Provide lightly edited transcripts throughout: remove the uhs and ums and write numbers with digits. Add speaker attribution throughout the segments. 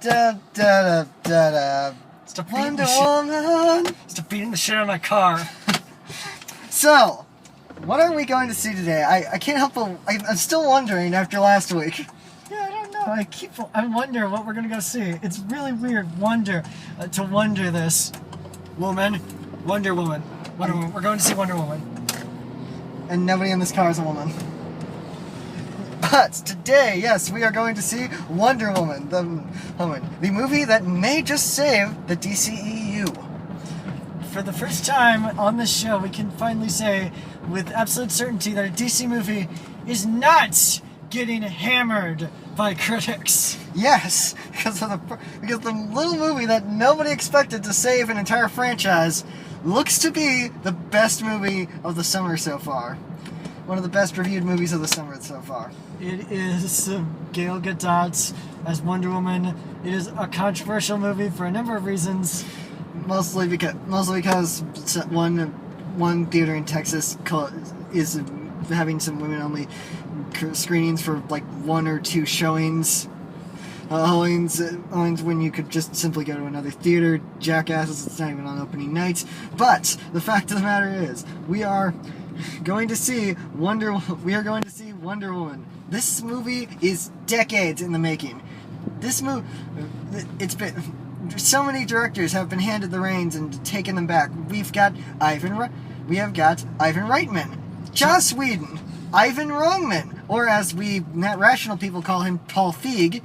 Speaker 1: Da, da, da, da, da.
Speaker 2: Stop
Speaker 1: Wonder Woman.
Speaker 2: Stop beating the shit out of my car.
Speaker 1: So, what are we going to see today? I can't help but... I'm still wondering after last week.
Speaker 2: Yeah, I don't know. I'm wondering what we're gonna go see. It's really weird. To wonder this. Wonder Woman. We're going to see Wonder Woman.
Speaker 1: And nobody in this car is a woman. But today, yes, we are going to see Wonder Woman, the movie that may just save the DCEU.
Speaker 2: For the first time on this show, we can finally say with absolute certainty that a DC movie is not getting hammered by critics.
Speaker 1: Yes, because the little movie that nobody expected to save an entire franchise looks to be the best movie of the summer so far. One of the best reviewed movies of the summer so far.
Speaker 2: It is Gal Gadot as Wonder Woman. It is a controversial movie for a number of reasons.
Speaker 1: Mostly because one theater in Texas is having some women-only screenings for like 1 or 2 showings. Owens when you could just simply go to another theater. Jackasses, it's not even on opening nights. But the fact of the matter is, we are going to see Wonder Woman. This movie is decades in the making. This movie, it's been... So many directors have been handed the reins and taken them back. We have got Ivan Reitman, Joss Whedon, Ivan Reitman, or as we rational people call him, Paul Feig,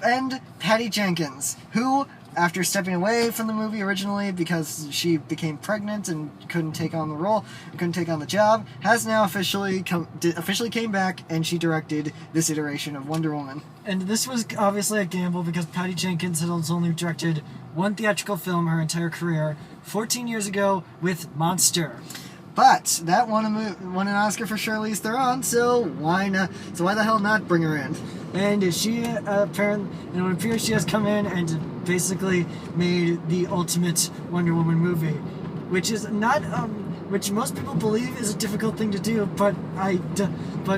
Speaker 1: and Patty Jenkins, who, after stepping away from the movie originally because she became pregnant and couldn't take on the job, has now officially came back, and she directed this iteration of Wonder Woman.
Speaker 2: And this was obviously a gamble because Patty Jenkins has only directed one theatrical film her entire career, 14 years ago with Monster.
Speaker 1: But that won an Oscar for Charlize Theron, so why not? So why the hell not bring her in?
Speaker 2: And she apparently, it would appear she has come in and basically made the ultimate Wonder Woman movie, which is not, which most people believe is a difficult thing to do. But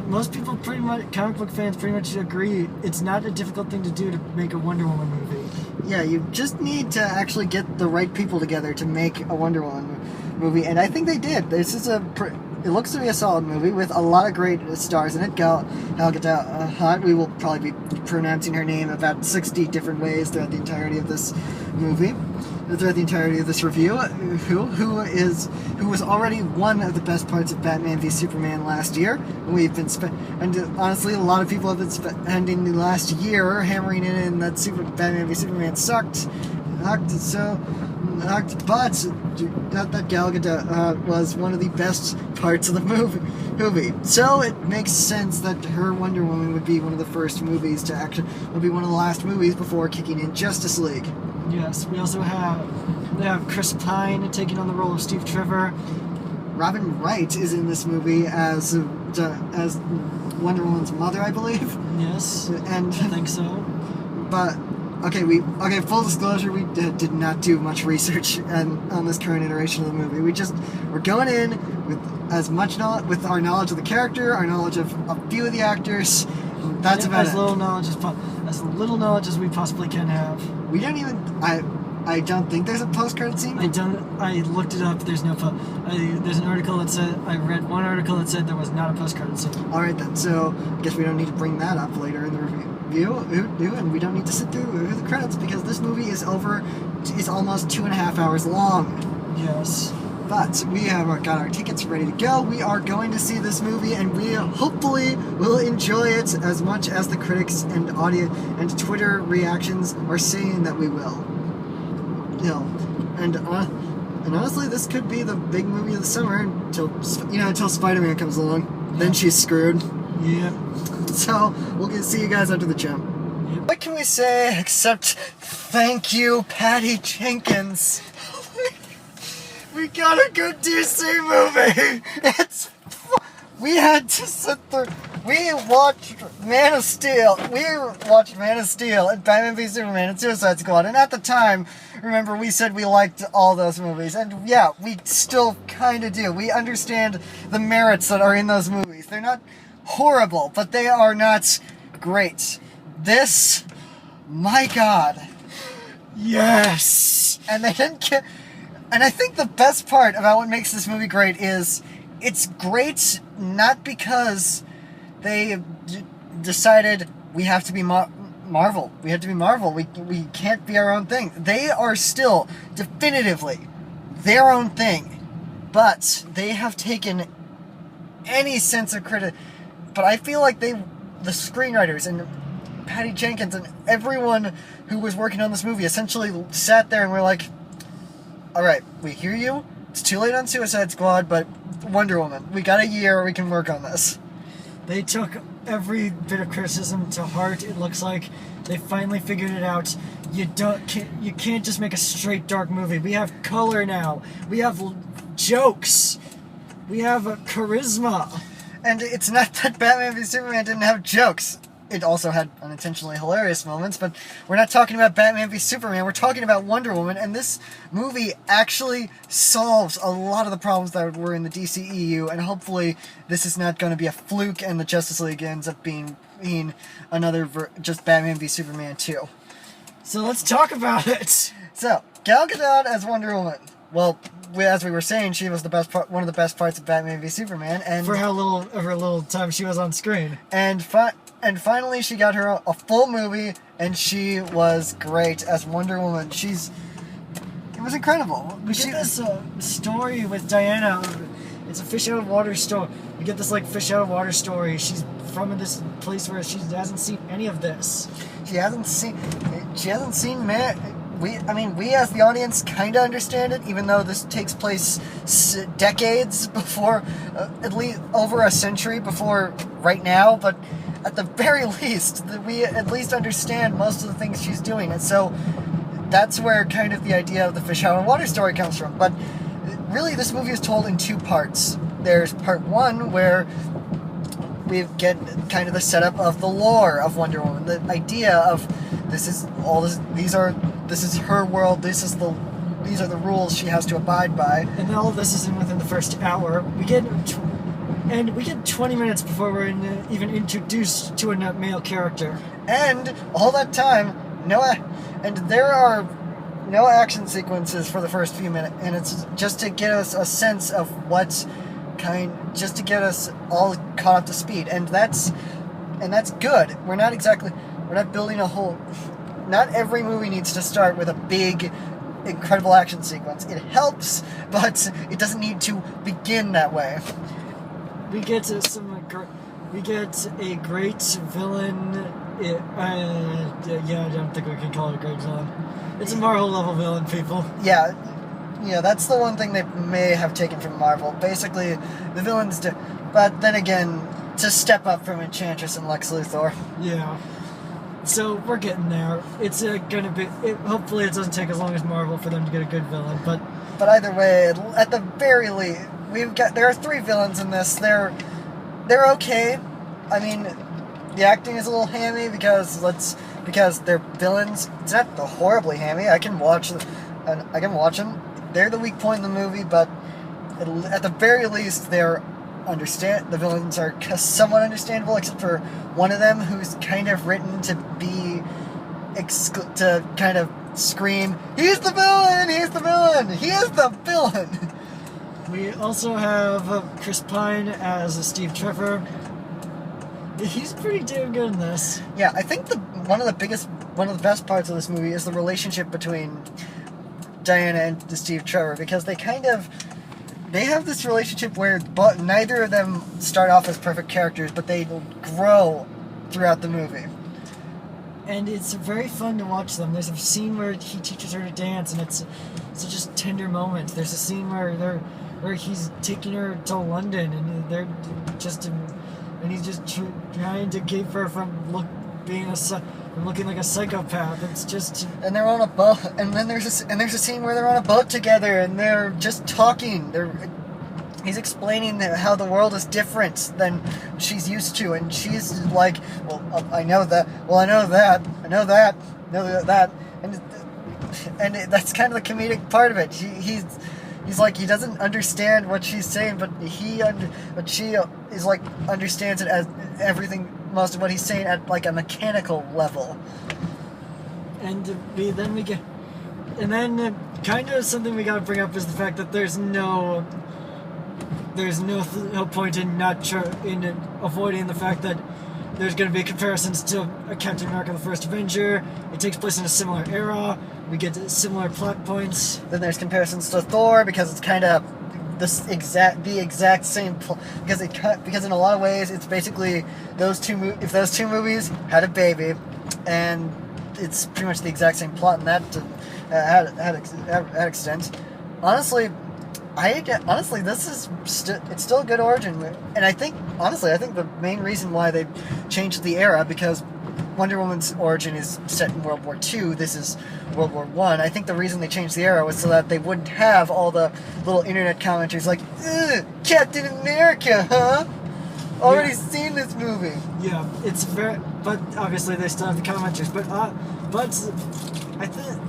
Speaker 2: most people comic book fans pretty much agree it's not a difficult thing to do to make a Wonder Woman movie.
Speaker 1: Yeah, you just need to actually get the right people together to make a Wonder Woman movie, and I think they did. It looks to be a solid movie with a lot of great stars in it. Gal Gadot, we will probably be pronouncing her name about 60 different ways throughout the entirety of this movie, throughout the entirety of this review. Who was already one of the best parts of Batman v Superman last year. And honestly, a lot of people have been spending the last year hammering in that Batman v Superman sucked. But that Gal Gadot was one of the best parts of the movie. So it makes sense that her Wonder Woman would be one of the first movies would be one of the last movies before kicking in Justice League.
Speaker 2: Yes, we also have Chris Pine taking on the role of Steve Trevor.
Speaker 1: Robin Wright is in this movie as Wonder Woman's mother, I believe.
Speaker 2: Yes,
Speaker 1: and
Speaker 2: I think so.
Speaker 1: But full disclosure, we did not do much research on this current iteration of the movie. We're going in with as much knowledge, with our knowledge of the character, our knowledge of a few of the actors. That's about it. As little knowledge as we possibly can have. We don't even. I don't think there's a post-credit scene.
Speaker 2: I looked it up. There's no there's an article that said, I read one article that said there was not a post-credit scene.
Speaker 1: Alright then, so I guess we don't need to bring that up later in the review. And we don't need to sit through the credits because this movie is almost 2.5 hours long.
Speaker 2: Yes.
Speaker 1: But we have got our tickets ready to go. We are going to see this movie, and we hopefully will enjoy it as much as the critics and audience and Twitter reactions are saying that we will. And honestly, this could be the big movie of the summer until Spider-Man comes along. Then she's screwed.
Speaker 2: Yeah.
Speaker 1: So we'll see you guys after the jump.
Speaker 2: Yep.
Speaker 1: What can we say except thank you, Patty Jenkins? We got a good DC movie. We had to sit through. We watched Man of Steel. And Batman v Superman and Suicide Squad. And at the time, remember, we said we liked all those movies. And yeah, we still kind of do. We understand the merits that are in those movies. They're not horrible, but they are not great. This, my God.
Speaker 2: Yes!
Speaker 1: And they didn't get. And I think the best part about what makes this movie great is it's great not because they decided we have to be Marvel. We have to be Marvel. We can't be our own thing. They are still definitively their own thing, but they have taken any sense of But I feel like the screenwriters and Patty Jenkins and everyone who was working on this movie essentially sat there and were like, all right, we hear you. It's too late on Suicide Squad, but Wonder Woman, we got a year, we can work on this.
Speaker 2: They took every bit of criticism to heart. It looks like they finally figured it out. You can't just make a straight dark movie. We have color now. We have jokes. We have charisma.
Speaker 1: And it's not that Batman v Superman didn't have jokes. It also had unintentionally hilarious moments, but we're not talking about Batman v Superman, we're talking about Wonder Woman, and this movie actually solves a lot of the problems that were in the DCEU, and hopefully this is not going to be a fluke and the Justice League ends up being another just Batman v Superman 2.
Speaker 2: So let's talk about it!
Speaker 1: So, Gal Gadot as Wonder Woman. Well, as we were saying, she was one of the best parts of Batman v Superman, and
Speaker 2: for how little time she was on screen.
Speaker 1: And finally, she got her a full movie, and she was great as Wonder Woman. It was incredible.
Speaker 2: We get this story with Diana. It's a fish out of water story. We get this fish out of water story. She's from this place where she hasn't seen any of this.
Speaker 1: She hasn't seen we as the audience kind of understand it, even though this takes place decades before, at least over a century before right now, but at the very least, we at least understand most of the things she's doing, and so that's where kind of the idea of the fish out of water story comes from. But really, this movie is told in two parts. There's part one where we get kind of the setup of the lore of Wonder Woman, the idea of this is her world, these are the rules she has to abide by.
Speaker 2: And all of this is within the first hour. We get 20 minutes before we're even introduced to a male character.
Speaker 1: And all that time, there are no action sequences for the first few minutes, and it's just to get us a sense of just to get us all caught up to speed, and that's good. We're not building a whole. Not every movie needs to start with a big, incredible action sequence. It helps, but it doesn't need to begin that way.
Speaker 2: We get a great villain. I don't think we can call it a great villain. It's a Marvel level villain, people.
Speaker 1: Yeah, that's the one thing they may have taken from Marvel. Basically, the villains do, but then again, to step up from Enchantress and Lex Luthor.
Speaker 2: Yeah. So we're getting there. It's gonna be. Hopefully, it doesn't take as long as Marvel for them to get a good villain. But
Speaker 1: either way, at the very least, there are three villains in this. They're okay. I mean, the acting is a little hammy because they're villains. It's not horribly hammy. I can watch them. They're the weak point in the movie, but at the very least, the villains are somewhat understandable, except for one of them who's kind of written to be to kind of scream, "He's the villain! He's the villain! He is the villain!"
Speaker 2: We also have Chris Pine as Steve Trevor. He's pretty damn good in this.
Speaker 1: Yeah, I think one of the best parts of this movie is the relationship between Diana and Steve Trevor, because they have this relationship where neither of them start off as perfect characters, but they grow throughout the movie.
Speaker 2: And it's very fun to watch them. There's a scene where he teaches her to dance, and it's just a tender moment. There's a scene where he's taking her to London, and he's just trying to keep her from looking like a psychopath. It's just.
Speaker 1: And they're on a boat, and then there's a scene where they're on a boat together, and they're just talking. He's explaining how the world is different than she's used to, and she's like, "Well, I know that. Well, I know that. I know that. I know that." And that's kind of the comedic part of it. He's like, he doesn't understand what she's saying, but she is like understands it as everything. Most of what he's saying at like a mechanical level.
Speaker 2: And And then, kind of something we gotta bring up is the fact that there's no point in in avoiding the fact that there's going to be comparisons to Captain America: The First Avenger. It takes place in a similar era. We get similar plot points.
Speaker 1: Then there's comparisons to Thor because it's kind of the exact same because in a lot of ways it's basically if those two movies had a baby, and it's pretty much the exact same plot in that extent. Honestly, this is it's still a good origin, and I think the main reason why they changed the era, because Wonder Woman's origin is set in World War II. This is World War I. I think the reason they changed the era was so that they wouldn't have all the little internet commenters like, Captain America, huh? Already seen this movie.
Speaker 2: Yeah, but obviously they still have the commenters. But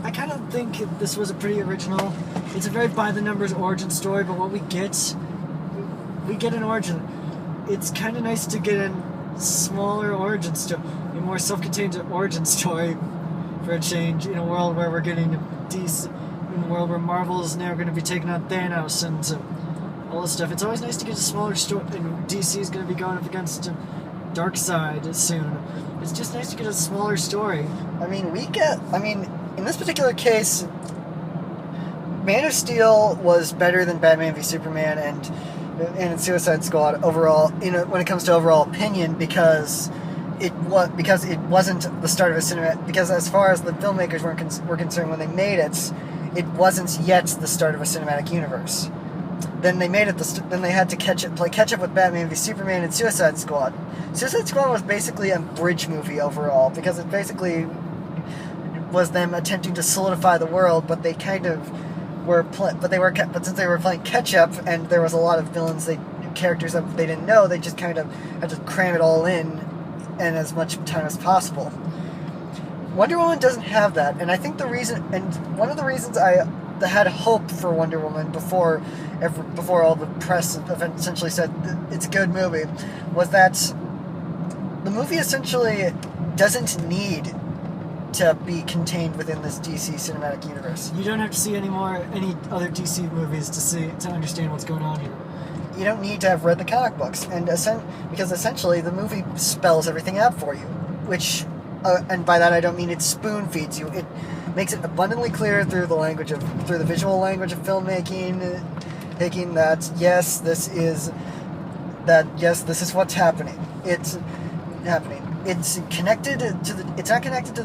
Speaker 2: I kind of think this was a pretty original. It's a very by-the-numbers origin story, but what we get an origin. It's kind of nice to get a smaller origin story, a more self-contained origin story for a change, in a world where we're getting in a world where Marvel is now going to be taking on Thanos and all this stuff. It's always nice to get a smaller story, and DC is going to be going up against Darkseid soon. It's just nice to get a smaller story.
Speaker 1: In this particular case, Man of Steel was better than Batman v Superman and Suicide Squad overall, when it comes to overall opinion, because it wasn't the start of a cinema. Because as far as the filmmakers were concerned when they made it, it wasn't yet the start of a cinematic universe. Then they made it. Then they had to catch up with Batman v Superman and Suicide Squad. Suicide Squad was basically a bridge movie overall, because it basically was them attempting to solidify the world, but they kind of were. But since they were playing catch up, and there was a lot of characters that they didn't know, they just kind of had to cram it all in as much time as possible. Wonder Woman doesn't have that, and I think one of the reasons I had hope for Wonder Woman before all the press essentially said it's a good movie, was that the movie essentially doesn't need to be contained within this DC cinematic universe.
Speaker 2: You don't have to see any other DC movies to understand what's going on here.
Speaker 1: You don't need to have read the comic books, because essentially the movie spells everything out for you, which, and by that I don't mean it spoon feeds you. It makes it abundantly clear through the visual language of filmmaking, taking that yes, this is what's happening. It's happening. It's not connected to the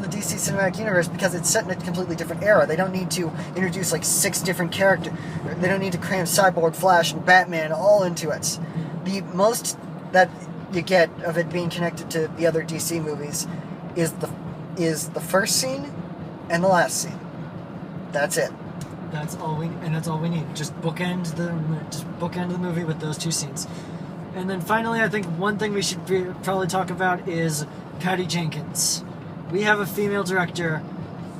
Speaker 1: DC cinematic universe because it's set in a completely different era. They don't need to introduce like 6 different characters. They don't need to cram Cyborg, Flash, and Batman all into it. The most that you get of it being connected to the other DC movies is the first scene and the last scene. That's it.
Speaker 2: That's all we need. Just bookend the movie with those 2 scenes. And then finally, I think one thing we should probably talk about is Patty Jenkins. We have a female director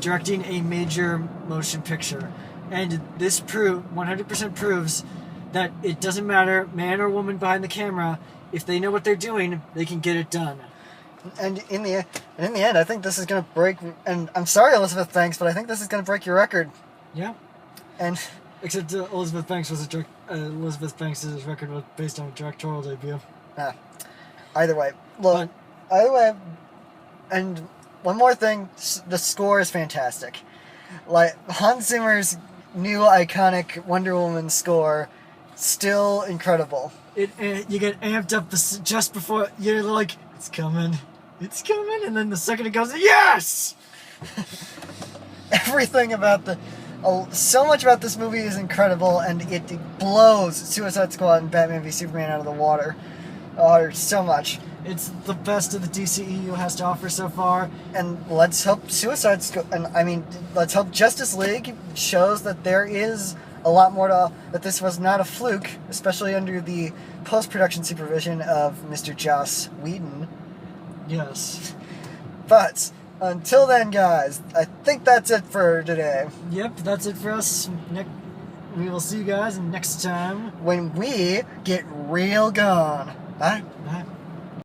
Speaker 2: directing a major motion picture. And this 100% proves that it doesn't matter, man or woman behind the camera, if they know what they're doing, they can get it done.
Speaker 1: And in the end, I think this is going to break, and I'm sorry, Elizabeth Banks, but I think this is going to break your record.
Speaker 2: Yeah.
Speaker 1: And
Speaker 2: except Elizabeth Banks' record was based on a directorial debut.
Speaker 1: Either way, and one more thing, the score is fantastic. Like Hans Zimmer's new iconic Wonder Woman score, still incredible.
Speaker 2: You get amped up just before you're like, it's coming, and then the second it goes, yes.
Speaker 1: Everything about so much about this movie is incredible, and it blows Suicide Squad and Batman v Superman out of the water. So much.
Speaker 2: It's the best of the DCEU has to offer so far.
Speaker 1: And let's hope let's hope Justice League shows that there is a lot more that this was not a fluke, especially under the post-production supervision of Mr. Joss Whedon.
Speaker 2: Yes.
Speaker 1: But until then, guys, I think that's it for today.
Speaker 2: Yep, that's it for us. We will see you guys next time
Speaker 1: when we get real gone. Bye.
Speaker 2: Bye.